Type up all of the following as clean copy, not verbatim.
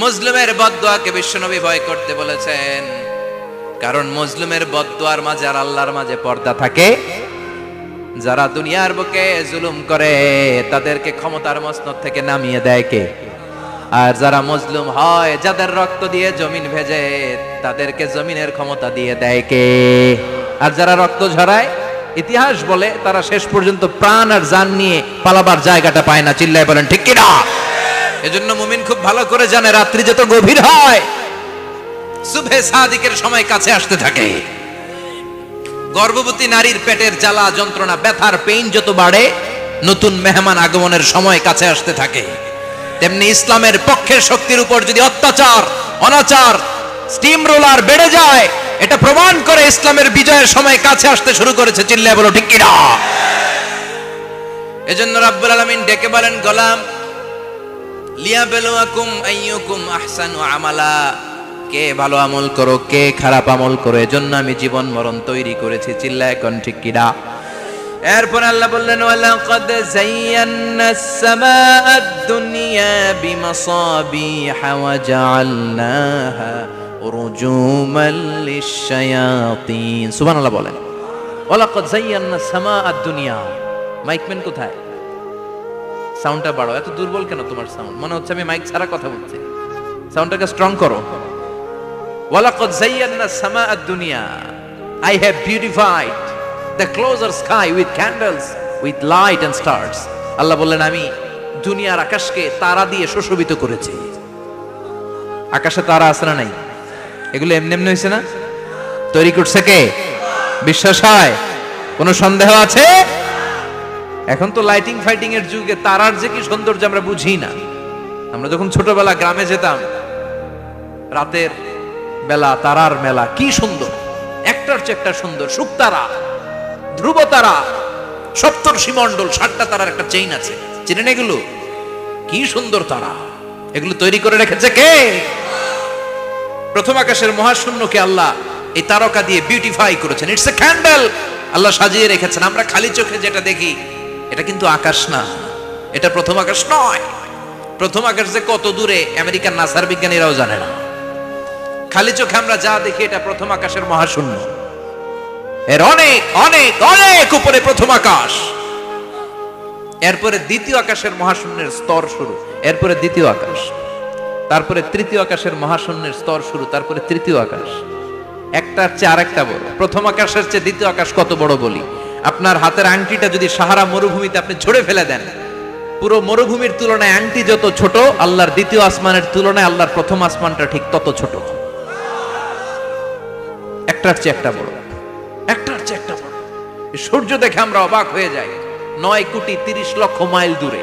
মুজলিমের বদদুয়াকে বিশ্বনবী ভয় করতে বলেছেন, কারণ মুজলিমের বদদুয়ার মাঝে আর আল্লাহর মাঝে পর্দা থাকে। যারা দুনিয়ার বুকে জুলুম করে তাদেরকে ক্ষমতার মসনদ থেকে নামিয়ে দেয় কে? আর যারা মজলুম হয়, যাদের রক্ত দিয়ে জমিন ভেজে, তাদেরকে জমিনের ক্ষমতা দিয়ে দেয় কে? আর যারা রক্ত ঝরায়, ইতিহাস বলে তারা শেষ পর্যন্ত প্রাণ আর জান নিয়ে পালাবার জায়গাটা পায় না। চিল্লায় বলেন ঠিক কিনা? এজন্য মুমিন খুব ভালো করে জানে, রাত্রি যত গভীর হয়, সুবহে সাদিকের সময় কাছে আসতে থাকে। গর্ভবতী নারীর পেটের জ্বালা যন্ত্রণা, ব্যথার পেইন যত বাড়ে, নতুন মেহমান আগমনের সময় কাছে আসতে থাকে। তেমনি ইসলামের পক্ষের শক্তির উপর যদি অত্যাচার, অনাচার, স্টিম রোলার বেড়ে যায়, এটা প্রমাণ করে ইসলামের বিজয়ের সময় কাছে আসতে শুরু করেছে। চিল্লায় বলো ঠিক কিনা? এজন্য রাব্বুল আলামিন ডেকে বলেন, গোলাম, লিয়াবলুয়াকুম আইয়ুকুম আহসানু আমালা, কে ভালো আমল করো, কে খারাপ আমল করো, এজন্য আমি জীবন মরণ তৈরি করেছি। চিল্লায় কোন ঠিক কিনা? এরপর আল্লাহ বললেন, ওয়ালাকাদ যায়্যানাস সামাআদ দুনিয়া বিমাসাবিহা ওয়া জাআলনাহা রুজুমান লিশ-শায়াতিন। সুবহানাল্লাহ বলেন। ওয়ালাকাদ যায়্যানাস সামাআদ দুনিয়া। মাইকম্যান কোথায়? সাউন্ডটা বাড়াও। এত দুর্বল কেন তোমার সাউন্ড? মনে হচ্ছে আমি মাইক ছাড়া কথা বলছি। সাউন্ডটাকে স্ট্রং করো। ওয়ালাকাদ যায়্যানাস সামাআদ দুনিয়া, I have beautified the closer sky with candles, with light and stars. আল্লাহ বললেন, আমি দুনিয়ার আকাশকে তারা দিয়ে সুশোভিত করেছি। আকাশে তারা আছে না নাই? এগুলো এমনি এমনি হয়েছে না? তৈরি করছে কে? বিশ্বাস হয়? কোনো সন্দেহ আছে? এখন তো লাইটিং ফাইটিং এর যুগে তারার যে কি সৌন্দর্য আমরা বুঝি না। আমরা যখন ছোটবেলা গ্রামে যেতাম, রাতের বেলা তারার মেলা, কি সুন্দর, একটার চেয়ে একটা সুন্দর। শুকতারা, ধ্রুব তারা, সপ্তর্ষিমণ্ডল, 7টা তারার একটা চেইন আছে, চিনেন এগুলো? কি সুন্দর তারা! এগুলো তৈরি করে রেখেছে কে? প্রথম আকাশের মহাশূন্যকে আল্লাহ এই তারকা দিয়ে বিউটিফাই করেছেন। It's a candle. আল্লাহ সাজিয়ে রেখেছেন। আমরা খালি চোখে যেটা দেখি, এটা কিন্তু আকাশ না, এটা প্রথম আকাশ নয়। প্রথম আকাশ যে কত দূরে আমেরিকার নাসার বিজ্ঞানীরাও জানে না। খালি চোখে আমরা যা দেখি, এটা প্রথম আকাশের মহাশূন্য। এর অনেক অনেক অনেক উপরে প্রথম আকাশ। এরপরে দ্বিতীয় আকাশের মহাশূন্যের স্তর শুরু, এরপরে দ্বিতীয় আকাশ, তারপরে তৃতীয় আকাশের মহাশূন্যের স্তর শুরু, তারপরে তৃতীয় আকাশ। একটার চেয়ে আরেকটা বড়। প্রথম আকাশের চেয়ে দ্বিতীয় আকাশ কত বড় বলি, আপনার হাতের আংটিটা যদি সাহারা মরুভূমিতে আপনি ছড়ে ফেলে দেন, পুরো মরুভূমির তুলনায় আংটি যত ছোট, আল্লাহর দ্বিতীয় আসমানের তুলনায় আল্লাহর প্রথম আসমানটা ঠিক তত ছোট। একটার চেয়ে একটা বড়, একটার চেয়ে একটা বড়। সূর্য দেখে আমরা অবাক হয়ে যাই। 9,30,00,000 মাইল দূরে,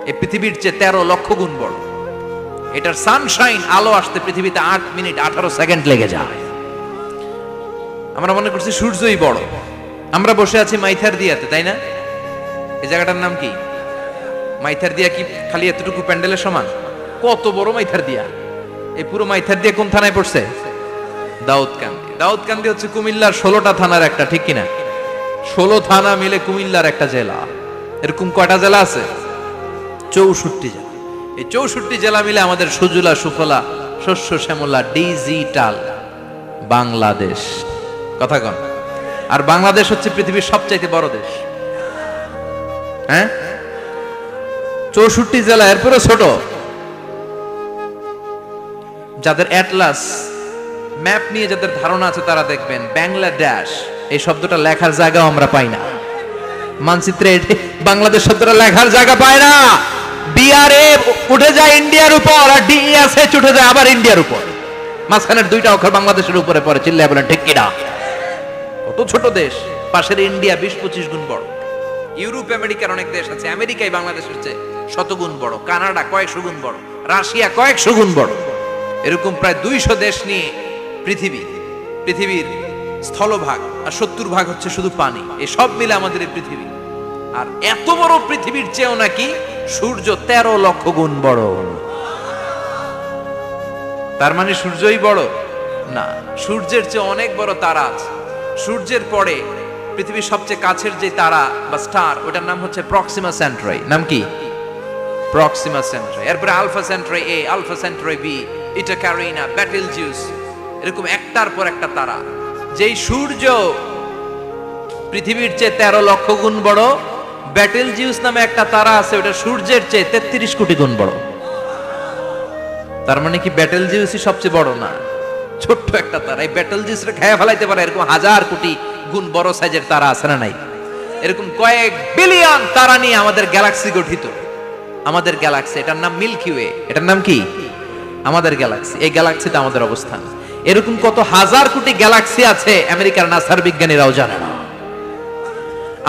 এই পৃথিবীর চেয়ে 13 লক্ষ গুণ বড়। এটার সানশাইন, আলো আসতে পৃথিবীতে 8 মিনিট 18 সেকেন্ড লেগে যায়। আমরা মনে করছি সূর্যই বড়। আমরা বসে আছি মাইথার দিয়াতে, তাই না? এই জায়গাটার নাম কি? মাইথার দিয়া। কি খালি এতটুকু প্যান্ডেলের সমান? কত বড় মাইথার দিয়া! এই পুরো মাইথার দিয়া কোন থানায় পড়ছে? দাউদকান্দি। দাউদকান্দি হচ্ছে কুমিল্লার 16টা থানার একটা, ঠিক কিনা? 16 থানা মিলে কুমিল্লার একটা জেলা। এরকম কয়টা জেলা আছে? 64 জেলা। এই 64 জেলা মিলে আমাদের সুজলা সুফলা, শস্য শ্যামলা, ডিজিটাল বাংলাদেশ। কথা কন। আর বাংলাদেশ হচ্ছে পৃথিবীর সবচাইতে বড় দেশ। হ্যাঁ, 64 জেলা, এরপরে ছোট। যাদের অ্যাটলাস ম্যাপ নিয়ে যাদের ধারণা আছে, তারা দেখবেন বাংলাদেশ এই শব্দটা লেখার জায়গাও আমরা পাই না। মানচিত্রে বাংলাদেশ শব্দটা লেখার জায়গা পায় না। বিআরএফ উঠে যায় ইন্ডিয়ার উপর, আর ডিএসএচ উঠে যায় আবার ইন্ডিয়ার উপর। মাঝখানের 2টা অক্ষর বাংলাদেশের উপরে পড়ে। চিল্লায় বলেন ঠিক কিনা? কত ছোট দেশ। পাশের ইন্ডিয়া 20-25 গুণ বড়। ইউরোপ আমেরিকার অনেক দেশ আছে, আমেরিকায় বাংলাদেশের চেয়ে 100 গুণ বড়। কানাডা কয়েকশো গুণ বড়। রাশিয়া কয়েকশো গুণ বড়। এরকম প্রায় 200 দেশ নিয়ে পৃথিবীর স্থলভাগ, আর 70% হচ্ছে শুধু পানি। এই সব মিলে আমাদের এই পৃথিবী। আর এত বড় পৃথিবীর চেয়েও নাকি সূর্য 13 লক্ষ গুণ বড়। তার মানে সূর্যই বড় না, সূর্যের চেয়ে অনেক বড় তারা আছে। সূর্যের পরে পৃথিবীর সবচেয়ে কাছের যে তারা বা স্টার, ওটার নাম হচ্ছে প্রক্সিমা সেন্টরাই। নাম কি? প্রক্সিমা সেন্ট্রাই, এরপরে আলফা সেন্ট্রাই এ, আলফা সেন্ট্রাই বি, ইটা ক্যারিনা, ব্যাটেলজিউস, এরকম একটার পর একটা তারা। যেই সূর্য পৃথিবীর চেয়ে 13 লক্ষ গুণ বড়, ব্যাটেলজিউস নামে একটা তারা আছে, ওটা সূর্যের চেয়ে 33 কোটি গুণ বড়। তার মানে কি ব্যাটেলজিউসই সবচেয়ে বড় না, ছোট্ট একটা তারা। এই ব্যাটেলজিউসরে খেয়ে ফেলাইতে পারে এরকম হাজার কোটি গুণ বড় সাইজের তারা আছে না নাই? এরকম কয়েক বিলিয়ন তারা নিয়ে আমাদের গ্যালাক্সি গঠিত। আমাদের গ্যালাক্সি, এটার নাম মিল্কি ওয়ে। এটার নাম কি? আমাদের গ্যালাক্সি। এই গ্যালাক্সিতে আমাদের অবস্থান। এরকম কত হাজার কোটি গ্যালাক্সি আছে আমেরিকার নাসার বিজ্ঞানীরাও জানে না।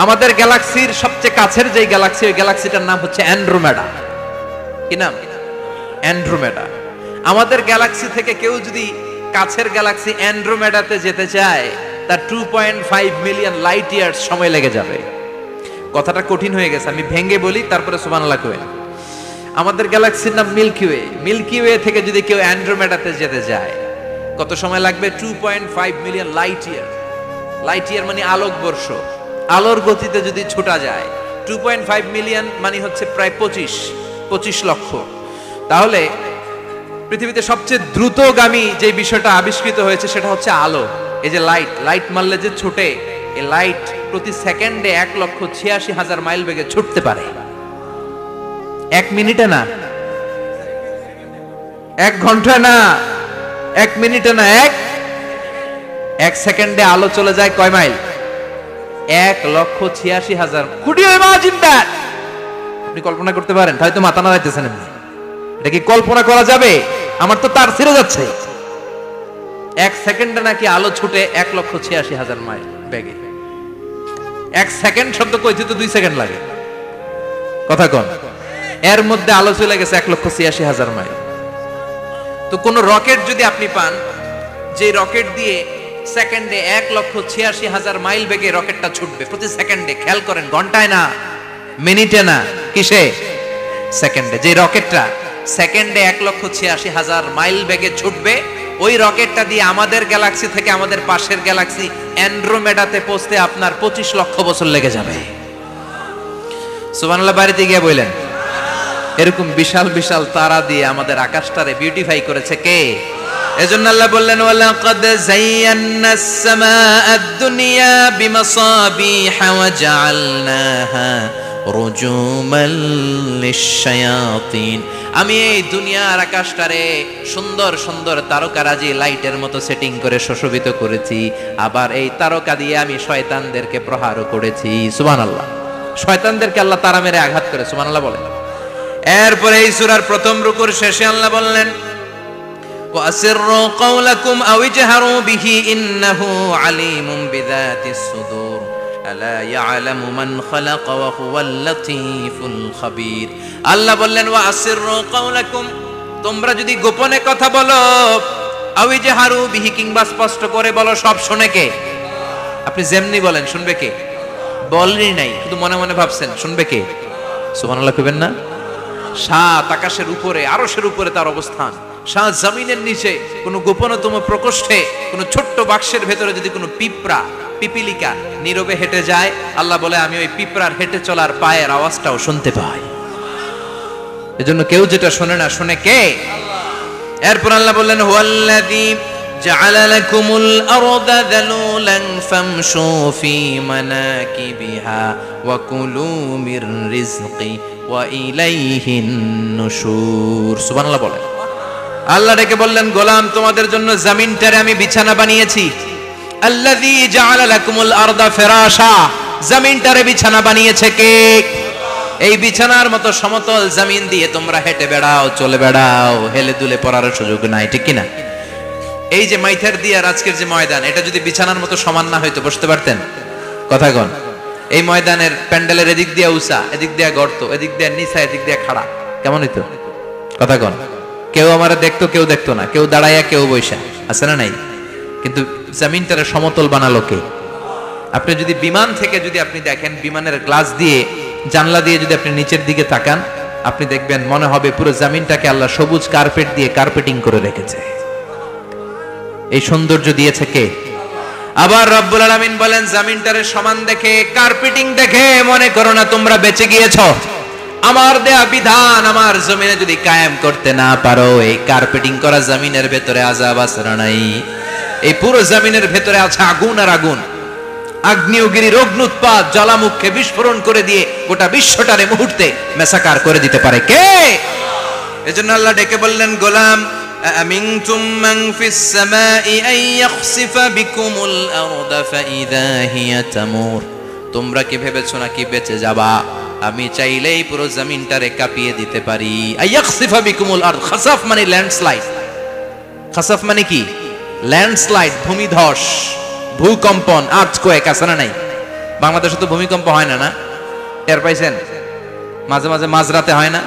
আমাদের গ্যালাক্সির সবচেয়ে কাছের যে গ্যালাক্সি, ওই গ্যালাক্সিটার নাম হচ্ছে অ্যান্ড্রোমেডা। কি নাম? অ্যান্ড্রোমেডা। আমাদের গ্যালাক্সি থেকে কেউ যদি কাছের গ্যালাক্সি অ্যান্ড্রোমেডাতে যেতে চায়, তার 2.5 মিলিয়ন লাইট ইয়ার্স সময় লেগে যাবে। কথাটা কঠিন হয়ে গেছে, আমি ভেঙে বলি, তারপরে সুবহানাল্লাহ কই। আমাদের গ্যালাক্সির নাম মিল্কি ওয়ে। মিল্কি ওয়ে থেকে যদি কেউ অ্যান্ড্রোমেডাতে যেতে যায়, কত সময় লাগবে? 2.5 million light year. Light year মানে আলোকবর্ষ। আলোর গতিতে যদি ছোটা যায়, 2.5 মিলিয়ন মানে হচ্ছে প্রায় 25 লক্ষ। তাহলে পৃথিবীতে সবচেয়ে দ্রুতগামী যে বিষয়টা আবিষ্কৃত হয়েছে সেটা হচ্ছে আলো। এই যে লাইট মারলে যে ছোটে, এই লাইট প্রতি সেকেন্ডে 1,86,000 মাইল বেগে ছুটতে পারে। 1 মিনিটে না, 1 ঘন্টায় না, 1 মিনিটে না, 1 সেকেন্ডে আলো চলে যায় কয় mile? 1,86,000। Could you imagine that? আপনি কল্পনা করতে পারেন? হয়তো মাথা নাড়াইতেছেন। এটা কি কল্পনা করা যাবে? আমার তো তার ছিঁড়ে যাচ্ছে। 1 সেকেন্ডে নাকি আলো ছুটে 1,86,000 মাইল বেগে। 1 সেকেন্ড শব্দ কইতে তো 2 সেকেন্ড লাগে। কথা কোন? এর মধ্যে আলো চলে গেছে 1,86,000 মাইল। তো কোন রকেট যদি আপনি পান, যে রকেট দিয়ে সেকেন্ডে 1,86,000 মাইল বেগে রকেটটা ছুটবে প্রতি সেকেন্ডে, খেয়াল করেন, ঘন্টায় না, মিনিটে না, কিসে? সেকেন্ডে। যে রকেটটা সেকেন্ডে 1,86,000 মাইল বেগে ছুটবে, ওই রকেটটা দিয়ে আমাদের গ্যালাক্সি থেকে আমাদের পাশের গ্যালাক্সি অ্যান্ড্রোমেডাতে পৌঁছতে আপনার 25 লক্ষ বছর লেগে যাবে। সুবহানাল্লাহ বাড়িতে গিয়ে বললেন। এরকম বিশাল বিশাল তারা দিয়ে আমাদের আকাশটারে বিউটিফাই করেছে কে? এজন্য আল্লাহ বললেন, ওয়ালাকাদ যায়্যানাস সামাআদ দুনিয়া বিমাসাবিহা ওয়া জাআলনাহা রুজুমান লিশ-শায়াতিন। আমি এই দুনিয়ার আকাশটারে সুন্দর সুন্দর তারকারাজি লাইটের মতো সেটিং করে সুশোভিত করেছি। আবার এই তারকা দিয়ে আমি শয়তানদেরকে প্রহারও করেছি। সুবহানাল্লাহ। শয়তানদেরকে আল্লাহ তারা মেরে আঘাত করে। সুবহানাল্লাহ বলেন। এরপরে এই সূরার প্রথম রুকুর শেষে আল্লাহ বললেন, وَأَسِرُّوا قَوْلَكُمْ أَوْ اجْهَرُوا بِهِ إِنَّهُ عَلِيمٌ بِذَاتِ الصُّدُورِ أَلَا يَعْلَمُ مَنْ خَلَقَ وَهُوَ اللَّطِيفُ الْخَبِيرُ। আল্লাহ বললেন, وَأَسِرُّوا قَوْلَكُمْ, তোমরা যদি গোপনে কথা বলো, أَوْ اجْهَرُوا بِهِ, কিংবা স্পষ্ট করে বলো, সব শুনে কে? আপনি যেমনি বলেন শুনবে কে? বলেনই নাই, শুধু মনে মনে ভাবছেন, শুনবে কে? সুবহানাল্লাহ কইবেন না? সাত আকাশের উপরে, আরশের উপরে তার অবস্থান, সাত জমিনের নিচে কোন গোপনতম প্রকোষ্ঠে, কোন ছোট্ট বাক্সের ভেতরে যদি কোনো পিঁপড়া, পিপিলিকা নীরবে হেঁটে যায়, আল্লাহ বলে আমি ওই পিঁপড়ার হেঁটে চলার পায়ের আওয়াজটাও শুনতে পাই। এজন্য কেউ যেটা শোনে না, শুনে কে? এরপর আল্লাহ বললেন, হুয়াল্লাযী জাআলা লাকুমুল আরদা যালুলান ফামশু ফি মানাকিবিহা ওয়া কুলু মির রিজকি ওয়া ইলাইহিন নুশুর। সুবহানাল্লাহ বলেন। আল্লাহ ডেকে বললেন, গোলাম, তোমাদের জন্য জমিনটারে আমি বিছানা বানিয়েছি। আল্লাযী জাআলা লাকুমুল আরদা ফিরাশা, জমিনটারে বিছানা বানিয়েছে কে? এই বিছানার মতো সমতল জমিন দিয়ে তোমরা হেঁটে বেড়াও, চলে বেড়াও, হেলে দুলে পড়ার সুযোগ নাই, ঠিক কি না? এই যে মাইথার দিয়ে আজকের যে ময়দান, এটা যদি বিছানার মতো সমান না হইতো বসতে পারতেন? কথা কন। এই ময়দানের প্যান্ডেলের এদিক দিয়ে উঁচা, এদিক দিয়ে গর্ত, এদিক দিয়ে নিচা, এদিক দিয়ে খাড়া, কেমন হইতো? কথা কন। কেউ আমারে দেখতো, কেউ দেখতো না, কেউ দাঁড়াইয়া, কেউ বৈশা, আছে না নাই? কিন্তু জমিনটারে সমতল বানালো কে? আপনি যদি বিমান থেকে যদি আপনি দেখেন, বিমানের গ্লাস দিয়ে, জানলা দিয়ে যদি আপনি নিচের দিকে তাকান, আপনি দেখবেন মনে হবে পুরো জমিনটাকে আল্লাহ সবুজ কার্পেট দিয়ে কার্পেটিং করে রেখেছে। এই সৌন্দর্য দিয়েছে কে? আবার রব্বুল আলামিন বলেন, জমিনটারে সমান দেখে, কার্পেটিং দেখে মনে করো না তোমরা বেঁচে গিয়েছো। আমার দেয়া বিধান আমার জমিনে যদি কায়েম করতে না পারো, এই কার্পেটিং করা জমিনের ভেতরে আযাব আছে না নাই? এই পুরো জমিনের ভেতরে আছে আগুন আর আগুন। আগ্নেয়গিরির অগ্নুৎপাত জ্বালামুখে বিস্ফোরণ করে দিয়ে গোটা বিশ্বটারে মুহূর্তে মেসাকার করে দিতে পারে কে? এজন্য আল্লাহ ডেকে বললেন, গোলাম আমিনতুম মান ফিস সামাই আন ইয়াখসিফা বিকুমুল আরদা ফাইযা হিয়া তামুর। তোমরা কি ভেবেছো নাকি বেঁচে যাবা? আমি চাইলেই পুরো জমিনটারে কাঁপিয়ে দিতে পারি। আন ইয়াখসিফা বিকুমুল আরদ, খাসাফ মানে ল্যান্ডস্লাইড। খাসাফ মানে কি? ল্যান্ডস্লাইড, ভূমিধস, ভূকম্পন, আর্থকোয়েক আছে না নাই? বাংলাদেশে তো ভূমিকম্প হয় না, না টের পাইছেন? মাঝে মাঝে মাঝরাতে হয় না,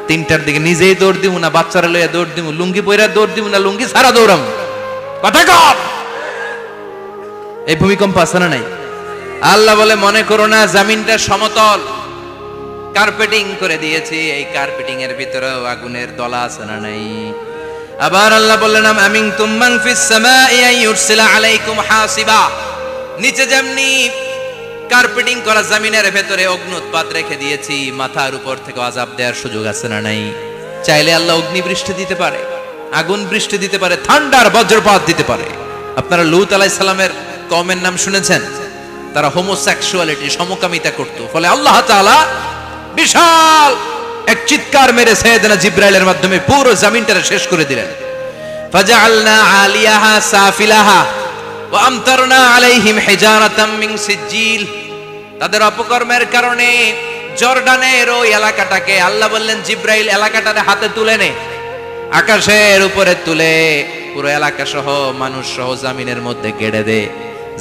3টার দিকে নিজেই দৌড় দিব না বাচ্চারা লইয়া দৌড় দিব, লুঙ্গি পইরা দৌড় দিব না লুঙ্গি ছাড়া দৌড়াম, কথা কর। এই ভূমিকম্প আছে না নাই? আল্লাহ বলে মনে করো না জমিনটা সমতল, কার্পেটিং করে দিয়েছি, এই কার্পেটিং এর ভিতরেও আগুনের দলা আছে না নাই? আবার আল্লাহ বললেন আমিনতুম মান ফিস সামাই আন ইউরসিলা আলাইকুম হাসিবা। নিচে যেমনি কার্পেটিং করা জমিনের ভেতরে অগ্নুৎপাত রেখে দিয়েছি, মাথার উপর থেকে আযাব দেওয়ার সুযোগ আছে না নাই? চাইলে আল্লাহ অগ্নি বৃষ্টি দিতে পারে, আগুন বৃষ্টি দিতে পারে, ঠান্ডার বজ্রপাত দিতে পারে। আপনারা লূত আলাইহিস সালামের কওমের নাম শুনেছেন? তারা হোমোসেক্সুয়ালিটি, সমকামিতা করত। ফলে আল্লাহ তাআলা বিশাল এক চিৎকার মেরে সাইয়েদনা জিবরাইলের মাধ্যমে পুরো জমিনটা শেষ করে দিলেন। ফাজআলনা আলিয়াহা সাফিলাহা ওয়া আমতারনা আলাইহিম হিজারাতাম মিন সিজিল। তাদের অপকর্মের কারণে জর্ডানের ওই এলাকাটাকে আল্লাহ বললেন জিবরাইল এলাকাটারে হাতে তুলে নে, আকাশের উপরে তুলে পুরো এলাকা সহ মানুষ সহ জমিনের মধ্যে গেড়ে দে।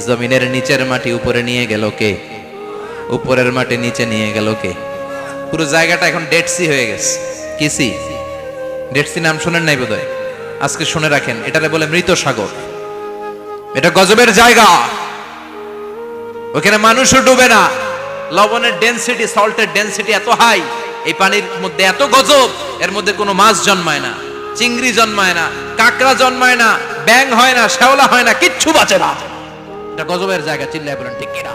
জমিনের নিচের মাটি উপরে নিয়ে গেল কে? উপরের মাটি নিচে নিয়ে গেল কে? পুরো জায়গাটা এখন ডেড সি হয়ে গেছে। কি সি? ডেড সি নাম শুনেন নাই বোধহয়? আজকে শুনে রাখেন, এটারে বলে মৃত সাগর। এটা গজবের জায়গা, ওখানে মানুষও ডুবে না। লবণের ডেনসিটি, সল্টের ডেনসিটি এত হাই, এই পানির মধ্যে এত গজব, এর মধ্যে কোনো মাছ জন্মায় না, চিংড়ি জন্মায় না, কাঁকড়া জন্মায় না, ব্যাং হয় না, শ্যাওলা হয় না, কিচ্ছু বাঁচে না। এটা গজবের জায়গা, চিল্লায় বলেন ঠিক কিনা?